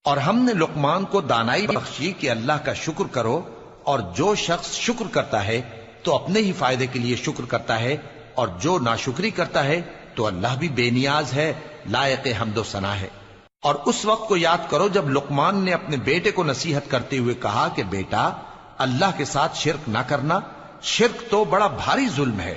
اور ہم نے لقمان کو دانائی بخشی کہ اللہ کا شکر کرو، اور جو شخص شکر کرتا ہے تو اپنے ہی فائدے کے لیے شکر کرتا ہے، اور جو ناشکری کرتا ہے تو اللہ بھی بے نیاز ہے، لائق حمد و ثنا ہے۔ اور اس وقت کو یاد کرو جب لقمان نے اپنے بیٹے کو نصیحت کرتے ہوئے کہا کہ بیٹا، اللہ کے ساتھ شرک نہ کرنا، شرک تو بڑا بھاری ظلم ہے۔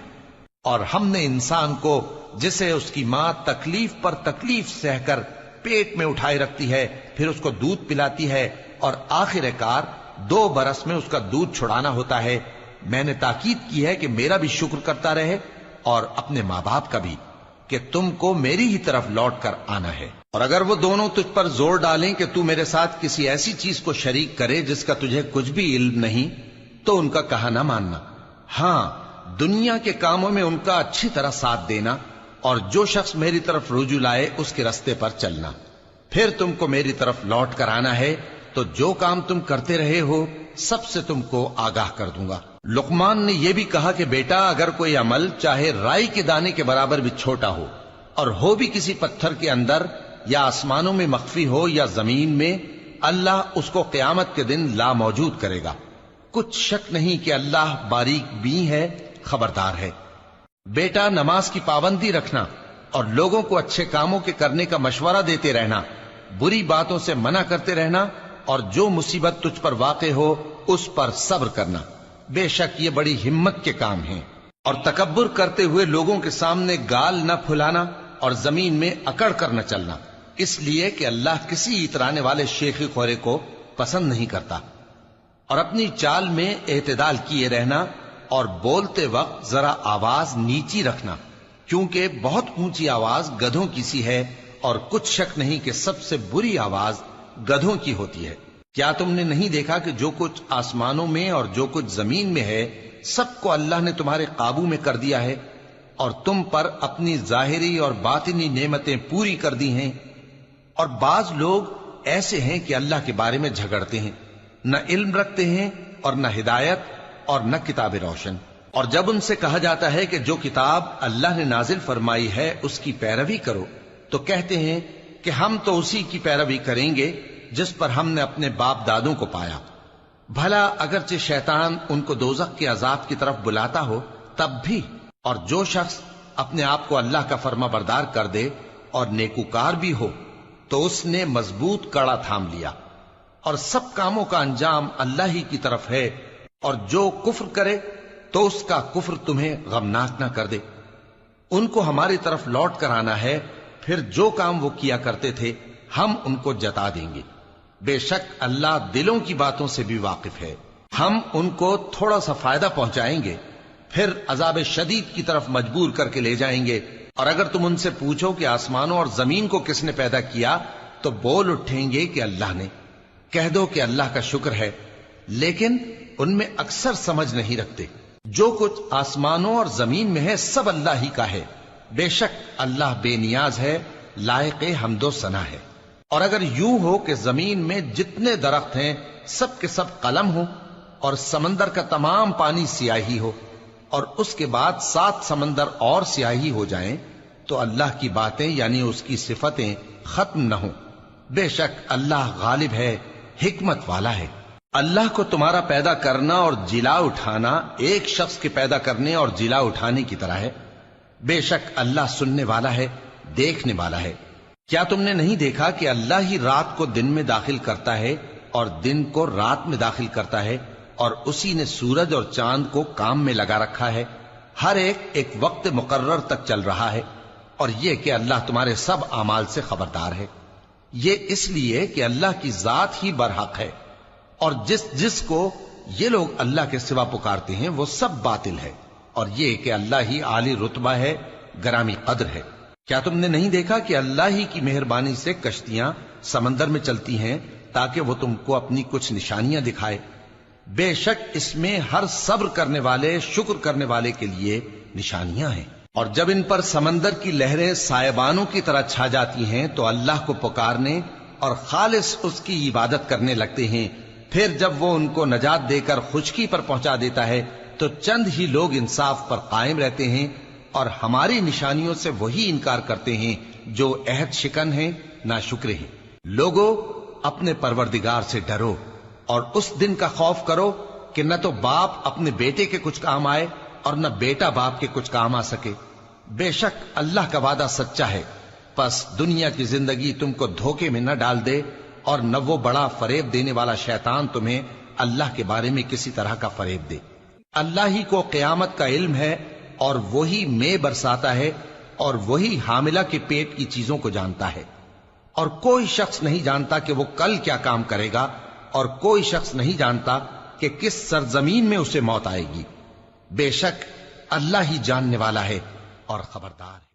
اور ہم نے انسان کو، جسے اس کی ماں تکلیف پر تکلیف سہ کر پیٹ میں اٹھائے رکھتی ہے، پھر اس کو دودھ پلاتی ہے، اور آخر کار 2 برس میں اس کا دودھ چھڑانا ہوتا ہے، میں نے تاکید کی ہے کہ میرا بھی شکر کرتا رہے اور اپنے ماں باپ کا بھی، کہ تم کو میری ہی طرف لوٹ کر آنا ہے۔ اور اگر وہ دونوں تجھ پر زور ڈالیں کہ تو میرے ساتھ کسی ایسی چیز کو شریک کرے جس کا تجھے کچھ بھی علم نہیں، تو ان کا کہا نہ ماننا، ہاں دنیا کے کاموں میں ان کا اچھی طرح ساتھ دینا، اور جو شخص میری طرف رجوع لائے اس کے رستے پر چلنا۔ پھر تم کو میری طرف لوٹ کر آنا ہے، تو جو کام تم کرتے رہے ہو سب سے تم کو آگاہ کر دوں گا۔ لقمان نے یہ بھی کہا کہ بیٹا، اگر کوئی عمل چاہے رائی کے دانے کے برابر بھی چھوٹا ہو، اور ہو بھی کسی پتھر کے اندر یا آسمانوں میں مخفی ہو یا زمین میں، اللہ اس کو قیامت کے دن لا موجود کرے گا۔ کچھ شک نہیں کہ اللہ باریک بین ہے، خبردار ہے۔ بیٹا، نماز کی پابندی رکھنا اور لوگوں کو اچھے کاموں کے کرنے کا مشورہ دیتے رہنا، بری باتوں سے منع کرتے رہنا، اور جو مصیبت تجھ پر واقع ہو اس پر صبر کرنا، بے شک یہ بڑی ہمت کے کام ہیں۔ اور تکبر کرتے ہوئے لوگوں کے سامنے گال نہ پھلانا اور زمین میں اکڑ کر نہ چلنا، اس لیے کہ اللہ کسی اترانے والے شیخی خورے کو پسند نہیں کرتا۔ اور اپنی چال میں اعتدال کیے رہنا، اور بولتے وقت ذرا آواز نیچی رکھنا، کیونکہ بہت اونچی آواز گدھوں کی سی ہے، اور کچھ شک نہیں کہ سب سے بری آواز گدھوں کی ہوتی ہے۔ کیا تم نے نہیں دیکھا کہ جو کچھ آسمانوں میں اور جو کچھ زمین میں ہے سب کو اللہ نے تمہارے قابو میں کر دیا ہے، اور تم پر اپنی ظاہری اور باطنی نعمتیں پوری کر دی ہیں۔ اور بعض لوگ ایسے ہیں کہ اللہ کے بارے میں جھگڑتے ہیں، نہ علم رکھتے ہیں اور نہ ہدایت اور نہ کتاب روشن۔ اور جب ان سے کہا جاتا ہے کہ جو کتاب اللہ نے نازل فرمائی ہے اس کی پیروی کرو، تو کہتے ہیں کہ ہم تو اسی کی پیروی کریں گے جس پر ہم نے اپنے باپ دادوں کو پایا۔ بھلا اگرچہ شیطان ان کو دوزخ کے عذاب کی طرف بلاتا ہو تب بھی۔ اور جو شخص اپنے آپ کو اللہ کا فرما بردار کر دے اور نیکوکار بھی ہو تو اس نے مضبوط کڑا تھام لیا، اور سب کاموں کا انجام اللہ ہی کی طرف ہے۔ اور جو کفر کرے تو اس کا کفر تمہیں غمناک نہ کر دے۔ ان کو ہماری طرف لوٹ کر آنا ہے، پھر جو کام وہ کیا کرتے تھے ہم ان کو جتا دیں گے۔ بے شک اللہ دلوں کی باتوں سے بھی واقف ہے۔ ہم ان کو تھوڑا سا فائدہ پہنچائیں گے، پھر عذاب شدید کی طرف مجبور کر کے لے جائیں گے۔ اور اگر تم ان سے پوچھو کہ آسمانوں اور زمین کو کس نے پیدا کیا، تو بول اٹھیں گے کہ اللہ نے۔ کہہ دو کہ اللہ کا شکر ہے، لیکن ان میں اکثر سمجھ نہیں رکھتے۔ جو کچھ آسمانوں اور زمین میں ہے سب اللہ ہی کا ہے، بے شک اللہ بے نیاز ہے، لائق حمد و ثنا ہے۔ اور اگر یوں ہو کہ زمین میں جتنے درخت ہیں سب کے سب قلم ہو، اور سمندر کا تمام پانی سیاہی ہو، اور اس کے بعد 7 سمندر اور سیاہی ہو جائیں، تو اللہ کی باتیں یعنی اس کی صفتیں ختم نہ ہوں۔ بے شک اللہ غالب ہے، حکمت والا ہے۔ اللہ کو تمہارا پیدا کرنا اور جلا اٹھانا ایک شخص کے پیدا کرنے اور جلا اٹھانے کی طرح ہے۔ بے شک اللہ سننے والا ہے، دیکھنے والا ہے۔ کیا تم نے نہیں دیکھا کہ اللہ ہی رات کو دن میں داخل کرتا ہے اور دن کو رات میں داخل کرتا ہے، اور اسی نے سورج اور چاند کو کام میں لگا رکھا ہے، ہر ایک وقت مقرر تک چل رہا ہے۔ اور یہ کہ اللہ تمہارے سب اعمال سے خبردار ہے۔ یہ اس لیے کہ اللہ کی ذات ہی برحق ہے، اور جس کو یہ لوگ اللہ کے سوا پکارتے ہیں وہ سب باطل ہے۔ اور یہ کہ اللہ ہی عالی رتبہ ہے، گرامی قدر ہے۔ کیا تم نے نہیں دیکھا کہ اللہ ہی کی مہربانی سے کشتیاں سمندر میں چلتی ہیں تاکہ وہ تم کو اپنی کچھ نشانیاں دکھائے؟ بے شک اس میں ہر صبر کرنے والے، شکر کرنے والے کے لیے نشانیاں ہیں۔ اور جب ان پر سمندر کی لہریں سائبانوں کی طرح چھا جاتی ہیں تو اللہ کو پکارنے اور خالص اس کی عبادت کرنے لگتے ہیں۔ پھر جب وہ ان کو نجات دے کر خشکی پر پہنچا دیتا ہے تو چند ہی لوگ انصاف پر قائم رہتے ہیں، اور ہماری نشانیوں سے وہی انکار کرتے ہیں جو عہد شکن ہیں، ناشکرے ہیں۔ لوگو، اپنے پروردگار سے ڈرو اور اس دن کا خوف کرو کہ نہ تو باپ اپنے بیٹے کے کچھ کام آئے اور نہ بیٹا باپ کے کچھ کام آ سکے. بے شک اللہ کا وعدہ سچا ہے. پس دنیا کی زندگی تم کو دھوکے میں نہ ڈال دے اور نہ وہ بڑا فریب دینے والا شیطان تمہیں اللہ کے بارے میں کسی طرح کا فریب دے. اللہ ہی کو قیامت کا علم ہے اور وہی میں برساتا ہے اور وہی حاملہ کے پیٹ کی چیزوں کو جانتا ہے. اور کوئی شخص نہیں جانتا کہ وہ کل کیا کام کرے گا اور کوئی شخص نہیں جانتا کہ کس سرزمین میں اسے موت آئے گی. بے شک اللہ ہی جاننے والا ہے اور خبردار ہے.